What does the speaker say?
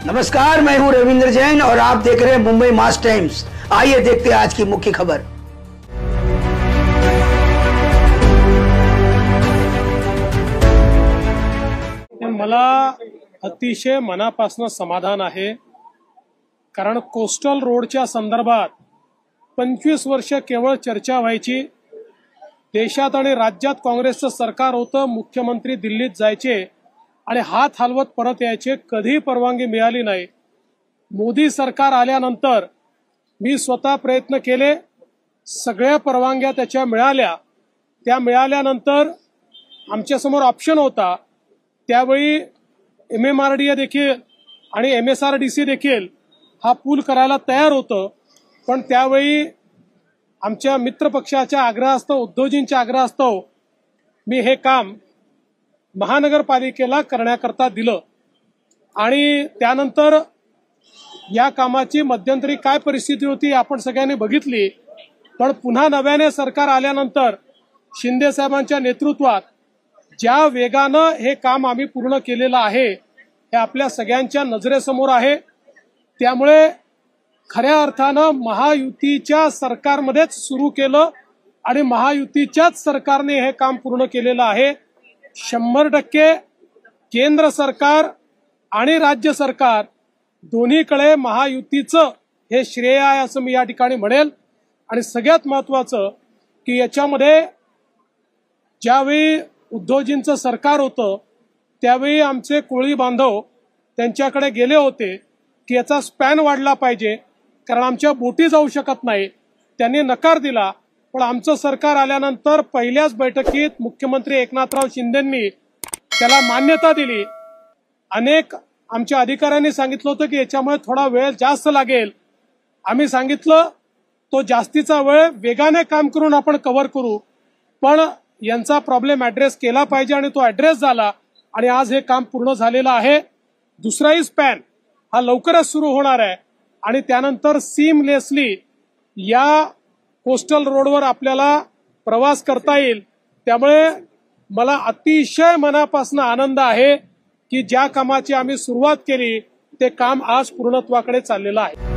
नमस्कार, मैं हूं रविंद्र जैन और आप देख रहे हैं मुंबई मास टाइम्स। आइए देखते हैं आज की मुख्य खबर। मला अतिशय मनापासून समाधान आहे, कारण कोस्टल रोडच्या संदर्भात 25 वर्ष केवळ चर्चा व्हायची। देशात आणि राज्यात काँग्रेसचं सरकार होतं, मुख्यमंत्री दिल्लीत जायचे आणि हात हलवत परत यायचे, कधी परवानगी मिळाली नाही। मोदी सरकार आल्यानंतर मी स्वतः प्रयत्न केले, सगळ्या परवानग्या त्याच्या मिळाल्या। त्या मिळाल्यानंतर आमच्या समोर ऑप्शन होता, त्यावेळी MMRDA देखील आणि MSRDC देखील हा पूल करायला तयार होतं, पण त्यावेळी आमच्या मित्रपक्षाच्या आग्रहास्तव, उद्धवजींच्या आग्रहास्तव मी हे काम महानगरपालिकेला करण्याकरता दिलं आणि त्यानंतर या कामाची मध्यंतरी काय परिस्थिती होती आपण सगळ्यांनी बघितली। पण पुन्हा नव्याने सरकार आल्यानंतर शिंदे साहेबांच्या नेतृत्वात ज्या वेगानं हे काम आम्ही पूर्ण केलेलं आहे हे आपल्या सगळ्यांच्या नजरेसमोर आहे। त्यामुळे खऱ्या अर्थानं महायुतीच्या सरकारमध्येच सुरू केलं आणि महायुतीच्याच सरकारने हे काम पूर्ण केलेलं आहे। 100% केंद्र सरकार आणि राज्य सरकार दोन्हीकडे महायुतीचं हे श्रेय आहे असं मी या ठिकाणी म्हणेल। आणि सगळ्यात महत्त्वाचं की याच्यामध्ये ज्यावेळी उद्धवजींचं सरकार होतं त्यावेळी आमचे कोळी बांधव त्यांच्याकडे गेले होते की याचा स्पॅन वाढला पाहिजे, कारण आमच्या बोटी जाऊ शकत नाही। त्यांनी नकार दिला, पण आमचं सरकार आल्यानंतर पहिल्याच बैठकीत मुख्यमंत्री एकनाथराव शिंदेंनी त्याला मान्यता दिली। अनेक आमच्या अधिकाऱ्यांनी सांगितलं होतं की याच्यामुळे थोडा वेळ जास्त लागेल। आम्ही सांगितलं तो जास्तीचा वेळ वेगाने काम करून आपण कव्हर करू, पण यांचा प्रॉब्लेम ऍड्रेस केला पाहिजे आणि तो ऍड्रेस झाला आणि आज हे काम पूर्ण झालेलं आहे। दुसराही स्पॅन हा लवकरच सुरू होणार आहे आणि त्यानंतर सीमलेसली या कोस्टल रोडवर आपल्याला प्रवास करता येईल। त्यामुळे मला अतिशय मनापासून आनंद आहे की ज्या कामाची आम्ही सुरुवात केली ते काम आज पूर्णत्वाकडे चाललेलं आहे।